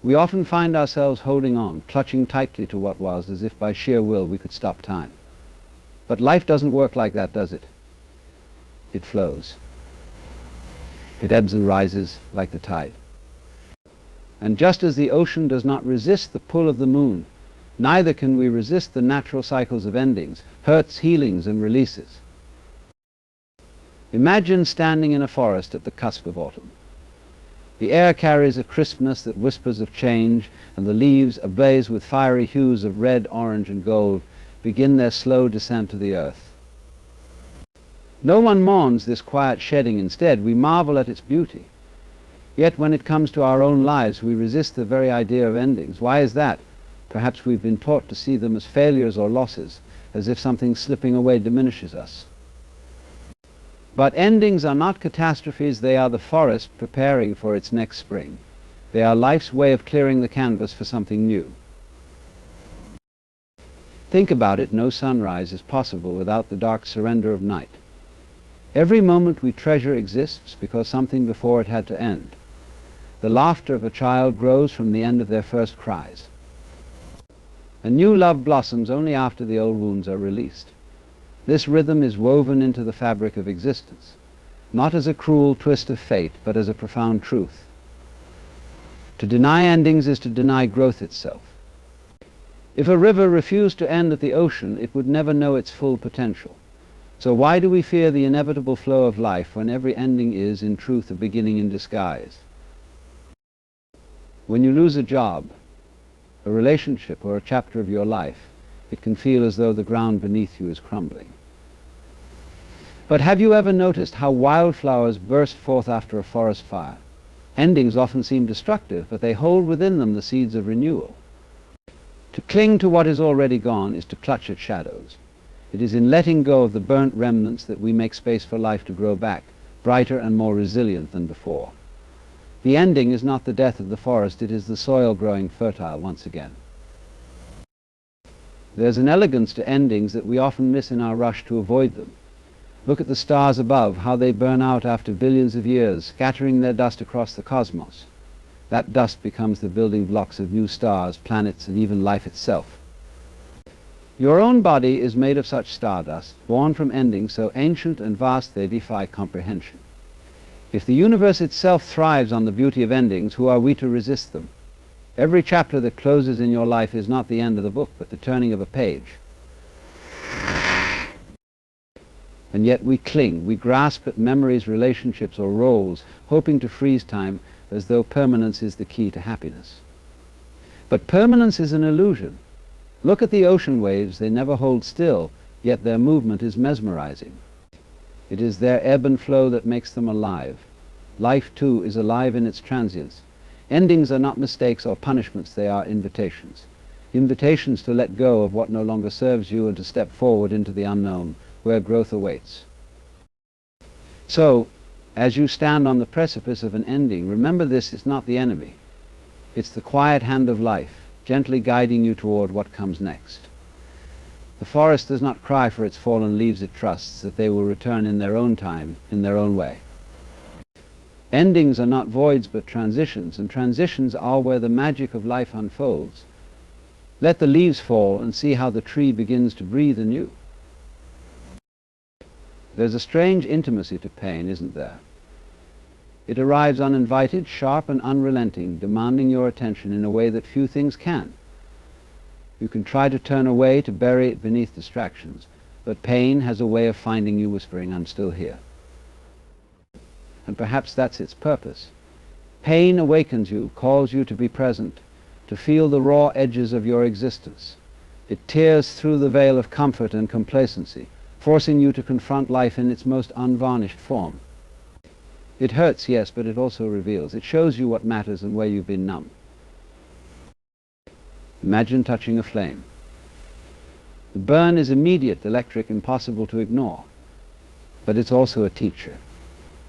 We often find ourselves holding on, clutching tightly to what was, as if by sheer will we could stop time. But life doesn't work like that, does it? It flows. It ebbs and rises like the tide. And just as the ocean does not resist the pull of the moon, neither can we resist the natural cycles of endings, hurts, healings, and releases. Imagine standing in a forest at the cusp of autumn. The air carries a crispness that whispers of change, and the leaves, ablaze with fiery hues of red, orange, and gold, begin their slow descent to the earth. No one mourns this quiet shedding. Instead, we marvel at its beauty. Yet when it comes to our own lives, we resist the very idea of endings. Why is that? Perhaps we've been taught to see them as failures or losses, as if something slipping away diminishes us. But endings are not catastrophes, they are the forest preparing for its next spring. They are life's way of clearing the canvas for something new. Think about it, no sunrise is possible without the dark surrender of night. Every moment we treasure exists because something before it had to end. The laughter of a child grows from the end of their first cries. A new love blossoms only after the old wounds are released. This rhythm is woven into the fabric of existence, not as a cruel twist of fate, but as a profound truth. To deny endings is to deny growth itself. If a river refused to end at the ocean, it would never know its full potential. So why do we fear the inevitable flow of life when every ending is, in truth, a beginning in disguise? When you lose a job, a relationship, or a chapter of your life, it can feel as though the ground beneath you is crumbling. But have you ever noticed how wildflowers burst forth after a forest fire? Endings often seem destructive, but they hold within them the seeds of renewal. To cling to what is already gone is to clutch at shadows. It is in letting go of the burnt remnants that we make space for life to grow back, brighter and more resilient than before. The ending is not the death of the forest, it is the soil growing fertile once again. There's an elegance to endings that we often miss in our rush to avoid them. Look at the stars above, how they burn out after billions of years, scattering their dust across the cosmos. That dust becomes the building blocks of new stars, planets, and even life itself. Your own body is made of such stardust, born from endings so ancient and vast they defy comprehension. If the universe itself thrives on the beauty of endings, who are we to resist them? Every chapter that closes in your life is not the end of the book, but the turning of a page. And yet we cling, we grasp at memories, relationships, or roles, hoping to freeze time as though permanence is the key to happiness. But permanence is an illusion. Look at the ocean waves, they never hold still, yet their movement is mesmerizing. It is their ebb and flow that makes them alive. Life, too, is alive in its transience. Endings are not mistakes or punishments, they are invitations. Invitations to let go of what no longer serves you and to step forward into the unknown, where growth awaits. So, as you stand on the precipice of an ending, remember this is not the enemy. It's the quiet hand of life, gently guiding you toward what comes next. The forest does not cry for its fallen leaves, it trusts that they will return in their own time, in their own way. Endings are not voids but transitions, and transitions are where the magic of life unfolds. Let the leaves fall and see how the tree begins to breathe anew. There's a strange intimacy to pain, isn't there? It arrives uninvited, sharp and unrelenting, demanding your attention in a way that few things can. You can try to turn away, to bury it beneath distractions, but pain has a way of finding you whispering, "I'm still here." And perhaps that's its purpose. Pain awakens you, calls you to be present, to feel the raw edges of your existence. It tears through the veil of comfort and complacency, forcing you to confront life in its most unvarnished form. It hurts, yes, but it also reveals. It shows you what matters and where you've been numb. Imagine touching a flame. The burn is immediate, electric, impossible to ignore. But it's also a teacher.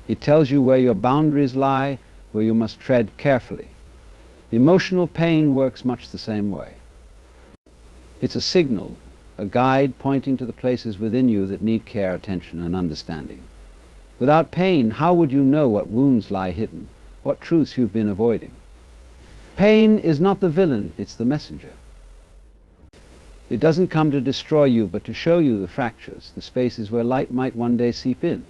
It tells you where your boundaries lie, where you must tread carefully. Emotional pain works much the same way. It's a signal, a guide pointing to the places within you that need care, attention, and understanding. Without pain, how would you know what wounds lie hidden, what truths you've been avoiding? Pain is not the villain, it's the messenger. It doesn't come to destroy you, but to show you the fractures, the spaces where light might one day seep in.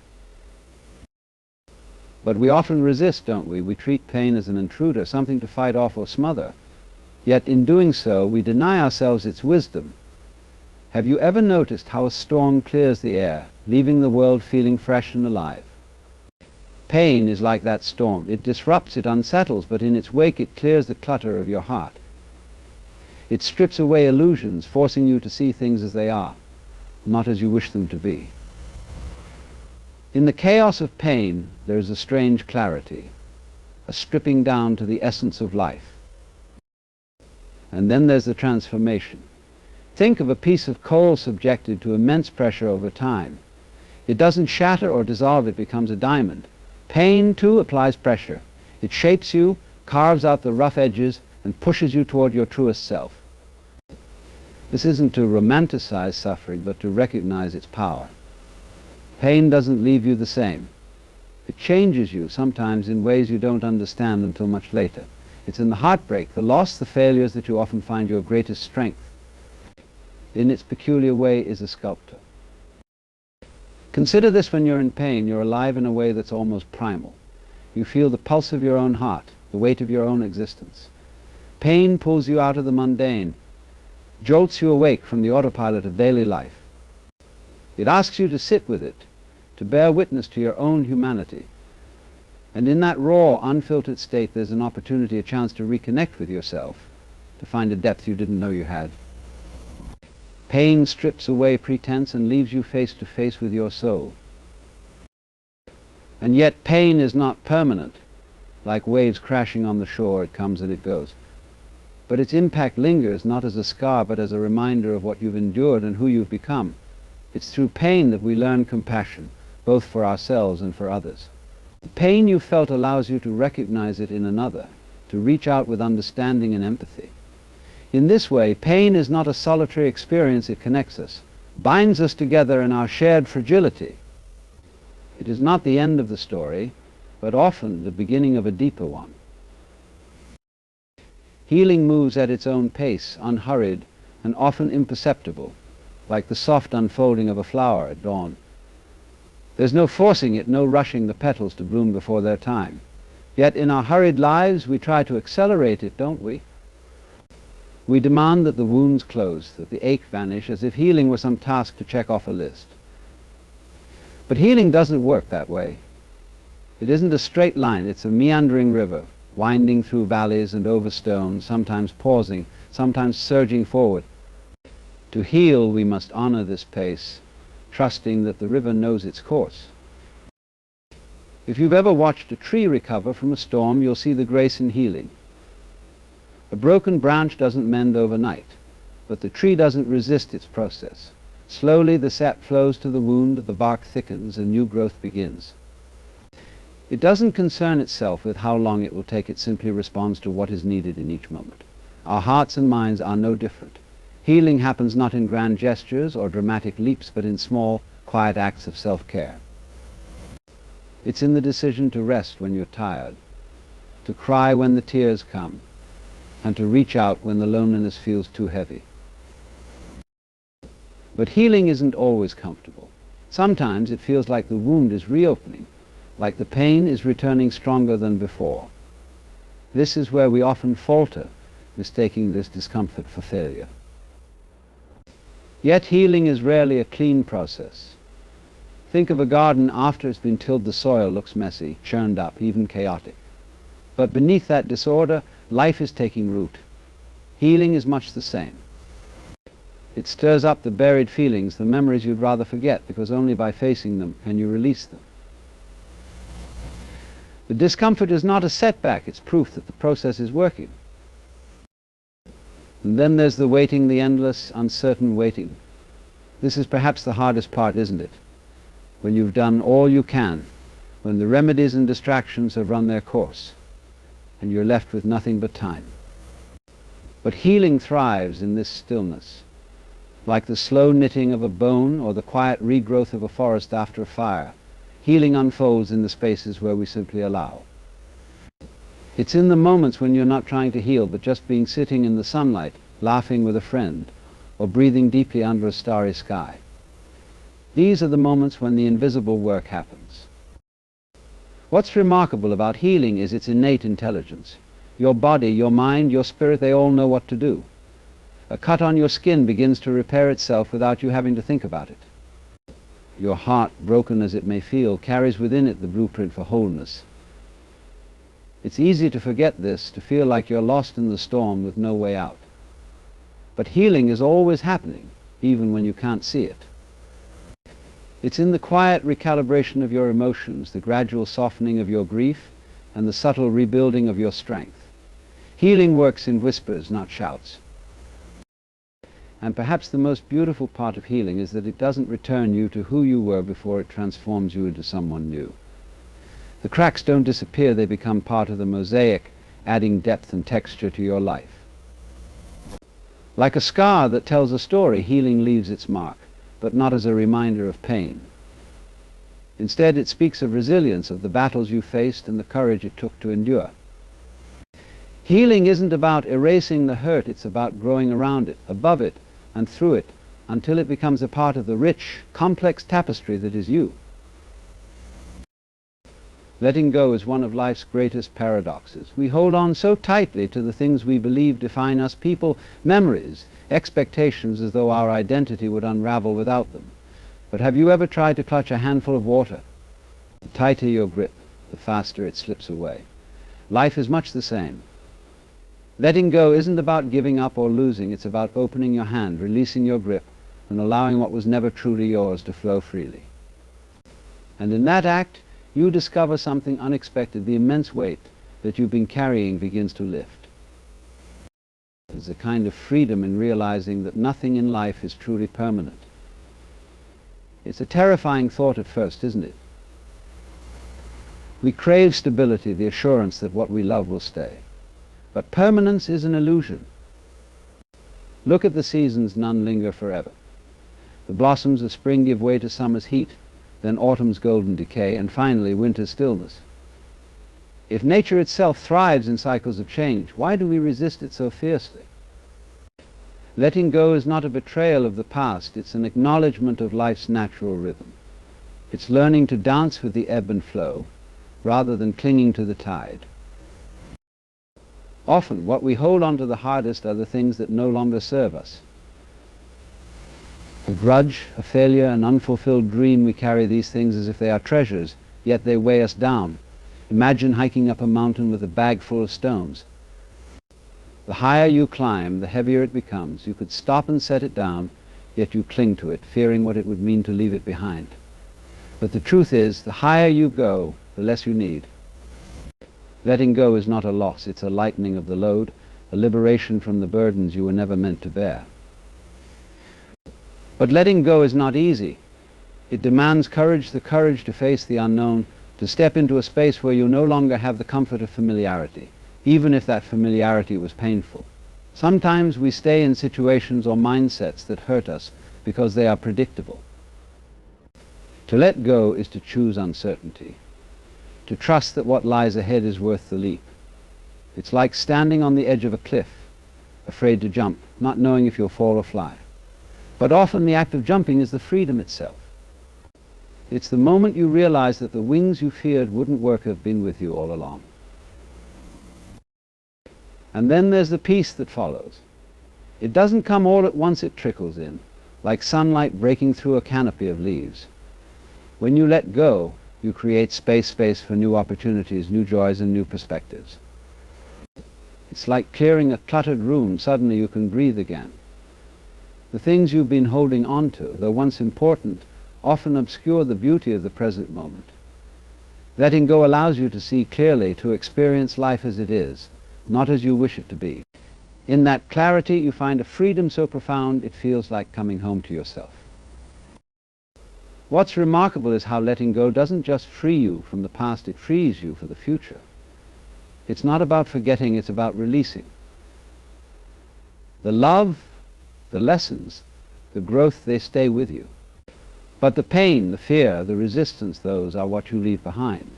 But we often resist, don't we? We treat pain as an intruder, something to fight off or smother. Yet in doing so, we deny ourselves its wisdom. Have you ever noticed how a storm clears the air, leaving the world feeling fresh and alive? Pain is like that storm. It disrupts, it unsettles, but in its wake it clears the clutter of your heart. It strips away illusions, forcing you to see things as they are, not as you wish them to be. In the chaos of pain, there is a strange clarity, a stripping down to the essence of life. And then there's the transformation. Think of a piece of coal subjected to immense pressure over time. It doesn't shatter or dissolve, it becomes a diamond. Pain, too, applies pressure. It shapes you, carves out the rough edges, and pushes you toward your truest self. This isn't to romanticize suffering, but to recognize its power. Pain doesn't leave you the same. It changes you, sometimes in ways you don't understand until much later. It's in the heartbreak, the loss, the failures that you often find your greatest strength. In its peculiar way is a sculptor. Consider this: when you're in pain, you're alive in a way that's almost primal. You feel the pulse of your own heart, the weight of your own existence. Pain pulls you out of the mundane, jolts you awake from the autopilot of daily life. It asks you to sit with it, to bear witness to your own humanity. And in that raw, unfiltered state, there's an opportunity, a chance to reconnect with yourself, to find a depth you didn't know you had. Pain strips away pretense and leaves you face to face with your soul. And yet pain is not permanent. Like waves crashing on the shore, it comes and it goes. But its impact lingers, not as a scar, but as a reminder of what you've endured and who you've become. It's through pain that we learn compassion, both for ourselves and for others. The pain you felt allows you to recognize it in another, to reach out with understanding and empathy. In this way, pain is not a solitary experience, it connects us, binds us together in our shared fragility. It is not the end of the story, but often the beginning of a deeper one. Healing moves at its own pace, unhurried and often imperceptible, like the soft unfolding of a flower at dawn. There's no forcing it, no rushing the petals to bloom before their time. Yet in our hurried lives we try to accelerate it, don't we? We demand that the wounds close, that the ache vanish, as if healing were some task to check off a list. But healing doesn't work that way. It isn't a straight line, it's a meandering river, winding through valleys and over stones, sometimes pausing, sometimes surging forward. To heal, we must honor this pace, trusting that the river knows its course. If you've ever watched a tree recover from a storm, you'll see the grace in healing. A broken branch doesn't mend overnight, but the tree doesn't resist its process. Slowly the sap flows to the wound, the bark thickens, and new growth begins. It doesn't concern itself with how long it will take, it simply responds to what is needed in each moment. Our hearts and minds are no different. Healing happens not in grand gestures or dramatic leaps, but in small, quiet acts of self-care. It's in the decision to rest when you're tired, to cry when the tears come, and to reach out when the loneliness feels too heavy. But healing isn't always comfortable. Sometimes it feels like the wound is reopening, like the pain is returning stronger than before. This is where we often falter, mistaking this discomfort for failure. Yet healing is rarely a clean process. Think of a garden after it's been tilled. The soil looks messy, churned up, even chaotic. But beneath that disorder, life is taking root. Healing is much the same. It stirs up the buried feelings, the memories you'd rather forget, because only by facing them can you release them. The discomfort is not a setback, it's proof that the process is working. And then there's the waiting, the endless, uncertain waiting. This is perhaps the hardest part, isn't it? When you've done all you can, when the remedies and distractions have run their course, and you're left with nothing but time. But healing thrives in this stillness, like the slow knitting of a bone or the quiet regrowth of a forest after a fire. Healing unfolds in the spaces where we simply allow. It's in the moments when you're not trying to heal, but just being sitting in the sunlight, laughing with a friend, or breathing deeply under a starry sky. These are the moments when the invisible work happens. What's remarkable about healing is its innate intelligence. Your body, your mind, your spirit, they all know what to do. A cut on your skin begins to repair itself without you having to think about it. Your heart, broken as it may feel, carries within it the blueprint for wholeness. It's easy to forget this, to feel like you're lost in the storm with no way out. But healing is always happening, even when you can't see it. It's in the quiet recalibration of your emotions, the gradual softening of your grief, and the subtle rebuilding of your strength. Healing works in whispers, not shouts. And perhaps the most beautiful part of healing is that it doesn't return you to who you were before it transforms you into someone new. The cracks don't disappear, they become part of the mosaic, adding depth and texture to your life. Like a scar that tells a story, healing leaves its mark, but not as a reminder of pain. Instead, it speaks of resilience, of the battles you faced and the courage it took to endure. Healing isn't about erasing the hurt, it's about growing around it, above it, and through it, until it becomes a part of the rich, complex tapestry that is you. Letting go is one of life's greatest paradoxes. We hold on so tightly to the things we believe define us, people, memories, expectations, as though our identity would unravel without them. But have you ever tried to clutch a handful of water? The tighter your grip, the faster it slips away. Life is much the same. Letting go isn't about giving up or losing, it's about opening your hand, releasing your grip, and allowing what was never truly yours to flow freely. And in that act, you discover something unexpected. The immense weight that you've been carrying begins to lift. There's a kind of freedom in realizing that nothing in life is truly permanent. It's a terrifying thought at first, isn't it? We crave stability, the assurance that what we love will stay. But permanence is an illusion. Look at the seasons, none linger forever. The blossoms of spring give way to summer's heat, then autumn's golden decay, and finally winter's stillness. If nature itself thrives in cycles of change, why do we resist it so fiercely? Letting go is not a betrayal of the past, it's an acknowledgement of life's natural rhythm. It's learning to dance with the ebb and flow, rather than clinging to the tide. Often, what we hold on to the hardest are the things that no longer serve us. A grudge, a failure, an unfulfilled dream, we carry these things as if they are treasures, yet they weigh us down. Imagine hiking up a mountain with a bag full of stones. The higher you climb, the heavier it becomes. You could stop and set it down, yet you cling to it, fearing what it would mean to leave it behind. But the truth is, the higher you go, the less you need. Letting go is not a loss, it's a lightening of the load, a liberation from the burdens you were never meant to bear. But letting go is not easy. It demands courage, the courage to face the unknown, to step into a space where you no longer have the comfort of familiarity, even if that familiarity was painful. Sometimes we stay in situations or mindsets that hurt us because they are predictable. To let go is to choose uncertainty, to trust that what lies ahead is worth the leap. It's like standing on the edge of a cliff, afraid to jump, not knowing if you'll fall or fly. But often the act of jumping is the freedom itself. It's the moment you realize that the wings you feared wouldn't work have been with you all along. And then there's the peace that follows. It doesn't come all at once, it trickles in, like sunlight breaking through a canopy of leaves. When you let go, you create space for new opportunities, new joys, and new perspectives. It's like clearing a cluttered room. Suddenly you can breathe again. The things you've been holding on to, though once important, often obscure the beauty of the present moment. Letting go allows you to see clearly, to experience life as it is, not as you wish it to be. In that clarity, you find a freedom so profound it feels like coming home to yourself. What's remarkable is how letting go doesn't just free you from the past, it frees you for the future. It's not about forgetting, it's about releasing. The love, the lessons, the growth, they stay with you. But the pain, the fear, the resistance, those are what you leave behind.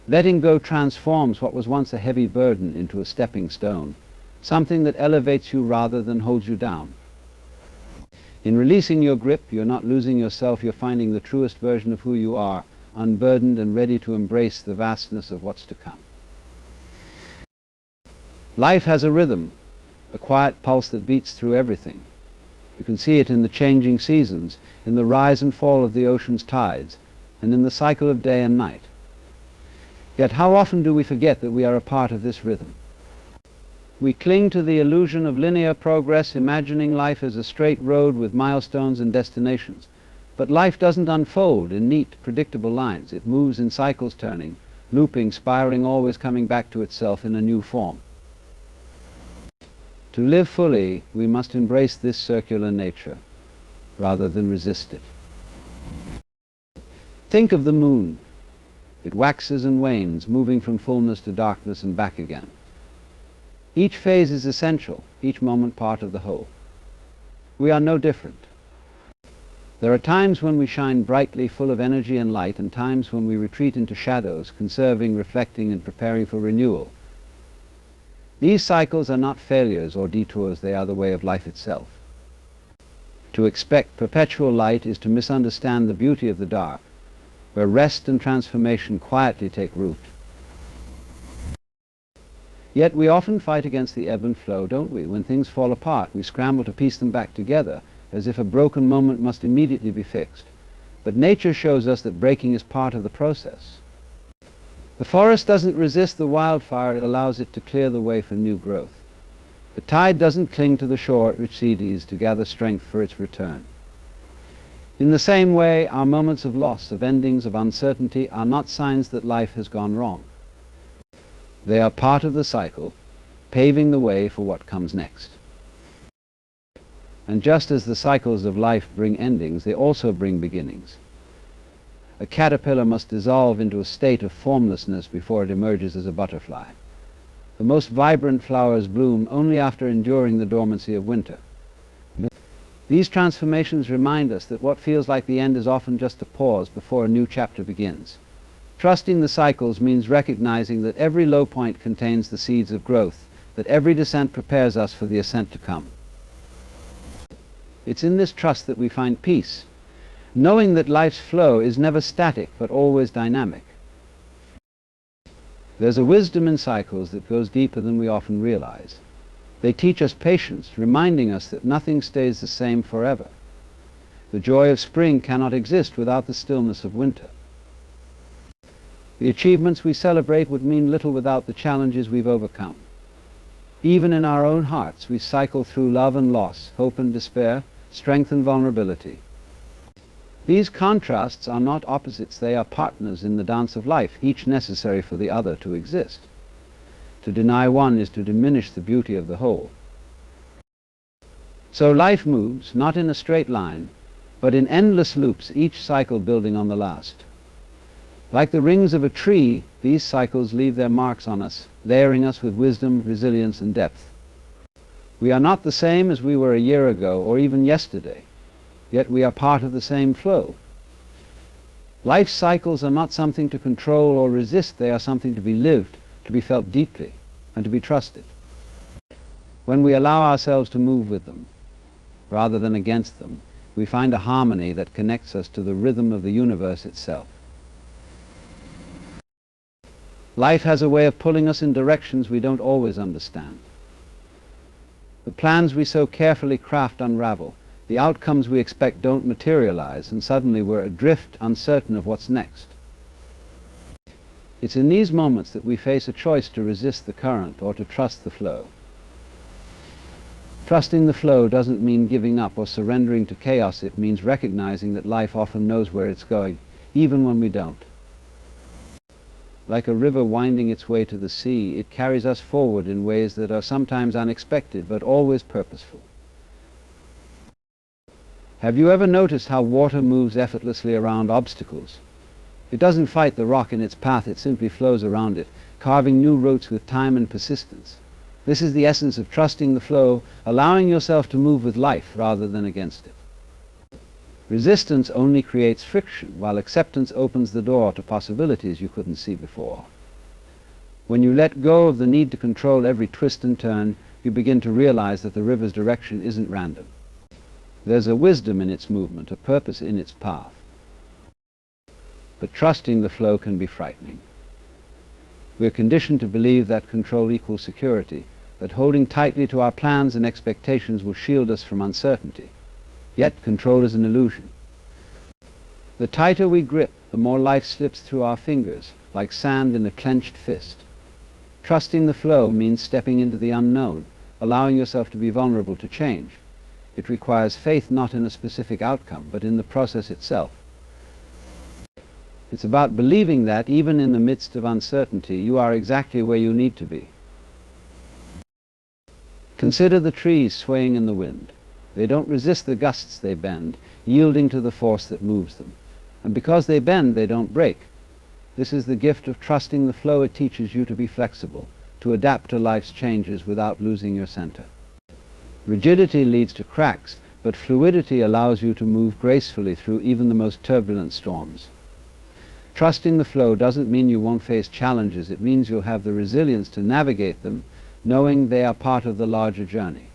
Letting go transforms what was once a heavy burden into a stepping stone, something that elevates you rather than holds you down. In releasing your grip, you're not losing yourself, you're finding the truest version of who you are, unburdened and ready to embrace the vastness of what's to come. Life has a rhythm, a quiet pulse that beats through everything. You can see it in the changing seasons, in the rise and fall of the ocean's tides, and in the cycle of day and night. Yet how often do we forget that we are a part of this rhythm? We cling to the illusion of linear progress, imagining life as a straight road with milestones and destinations. But life doesn't unfold in neat, predictable lines. It moves in cycles, turning, looping, spiraling, always coming back to itself in a new form. To live fully, we must embrace this circular nature, rather than resist it. Think of the moon. It waxes and wanes, moving from fullness to darkness and back again. Each phase is essential, each moment part of the whole. We are no different. There are times when we shine brightly, full of energy and light, and times when we retreat into shadows, conserving, reflecting, and preparing for renewal. These cycles are not failures or detours, they are the way of life itself. To expect perpetual light is to misunderstand the beauty of the dark, where rest and transformation quietly take root. Yet we often fight against the ebb and flow, don't we? When things fall apart, we scramble to piece them back together, as if a broken moment must immediately be fixed. But nature shows us that breaking is part of the process. The forest doesn't resist the wildfire, it allows it to clear the way for new growth. The tide doesn't cling to the shore it recedes to gather strength for its return. In the same way, our moments of loss, of endings, of uncertainty are not signs that life has gone wrong. They are part of the cycle, paving the way for what comes next. And just as the cycles of life bring endings, they also bring beginnings. A caterpillar must dissolve into a state of formlessness before it emerges as a butterfly. The most vibrant flowers bloom only after enduring the dormancy of winter. These transformations remind us that what feels like the end is often just a pause before a new chapter begins. Trusting the cycles means recognizing that every low point contains the seeds of growth, that every descent prepares us for the ascent to come. It's in this trust that we find peace, knowing that life's flow is never static but always dynamic. There's a wisdom in cycles that goes deeper than we often realize. They teach us patience, reminding us that nothing stays the same forever. The joy of spring cannot exist without the stillness of winter. The achievements we celebrate would mean little without the challenges we've overcome. Even in our own hearts, we cycle through love and loss, hope and despair, strength and vulnerability. These contrasts are not opposites, they are partners in the dance of life, each necessary for the other to exist. To deny one is to diminish the beauty of the whole. So life moves, not in a straight line, but in endless loops, each cycle building on the last. Like the rings of a tree, these cycles leave their marks on us, layering us with wisdom, resilience, and depth. We are not the same as we were a year ago or even yesterday, yet we are part of the same flow. Life's cycles are not something to control or resist, they are something to be lived, to be felt deeply, and to be trusted. When we allow ourselves to move with them, rather than against them, we find a harmony that connects us to the rhythm of the universe itself. Life has a way of pulling us in directions we don't always understand. The plans we so carefully craft unravel, the outcomes we expect don't materialize, and suddenly we're adrift, uncertain of what's next. It's in these moments that we face a choice to resist the current or to trust the flow. Trusting the flow doesn't mean giving up or surrendering to chaos. It means recognizing that life often knows where it's going, even when we don't. Like a river winding its way to the sea, it carries us forward in ways that are sometimes unexpected, but always purposeful. Have you ever noticed how water moves effortlessly around obstacles? It doesn't fight the rock in its path, it simply flows around it, carving new routes with time and persistence. This is the essence of trusting the flow, allowing yourself to move with life rather than against it. Resistance only creates friction, while acceptance opens the door to possibilities you couldn't see before. When you let go of the need to control every twist and turn, you begin to realize that the river's direction isn't random. There's a wisdom in its movement, a purpose in its path. But trusting the flow can be frightening. We're conditioned to believe that control equals security, that holding tightly to our plans and expectations will shield us from uncertainty. Yet control is an illusion. The tighter we grip, the more life slips through our fingers, like sand in a clenched fist. Trusting the flow means stepping into the unknown, allowing yourself to be vulnerable to change. It requires faith not in a specific outcome, but in the process itself. It's about believing that, even in the midst of uncertainty, you are exactly where you need to be. Consider the trees swaying in the wind. They don't resist the gusts, they bend, yielding to the force that moves them. And because they bend, they don't break. This is the gift of trusting the flow. It teaches you to be flexible, to adapt to life's changes without losing your center. Rigidity leads to cracks, but fluidity allows you to move gracefully through even the most turbulent storms. Trusting the flow doesn't mean you won't face challenges. It means you'll have the resilience to navigate them, knowing they are part of the larger journey.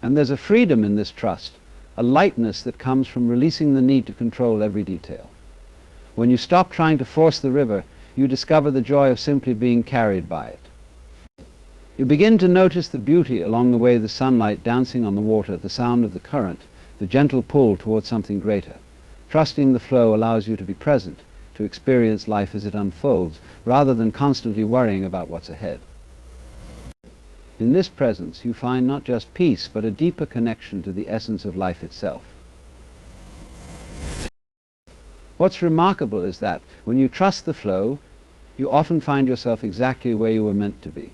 And there's a freedom in this trust, a lightness that comes from releasing the need to control every detail. When you stop trying to force the river, you discover the joy of simply being carried by it. You begin to notice the beauty along the way, the sunlight dancing on the water, the sound of the current, the gentle pull towards something greater. Trusting the flow allows you to be present, to experience life as it unfolds, rather than constantly worrying about what's ahead. In this presence, you find not just peace, but a deeper connection to the essence of life itself. What's remarkable is that when you trust the flow, you often find yourself exactly where you were meant to be.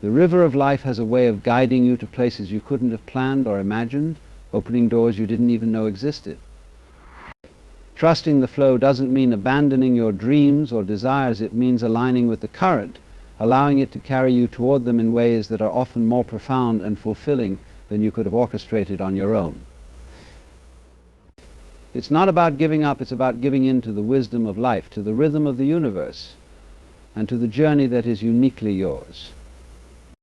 The river of life has a way of guiding you to places you couldn't have planned or imagined, opening doors you didn't even know existed. Trusting the flow doesn't mean abandoning your dreams or desires. It means aligning with the current, allowing it to carry you toward them in ways that are often more profound and fulfilling than you could have orchestrated on your own. It's not about giving up, it's about giving in to the wisdom of life, to the rhythm of the universe, and to the journey that is uniquely yours.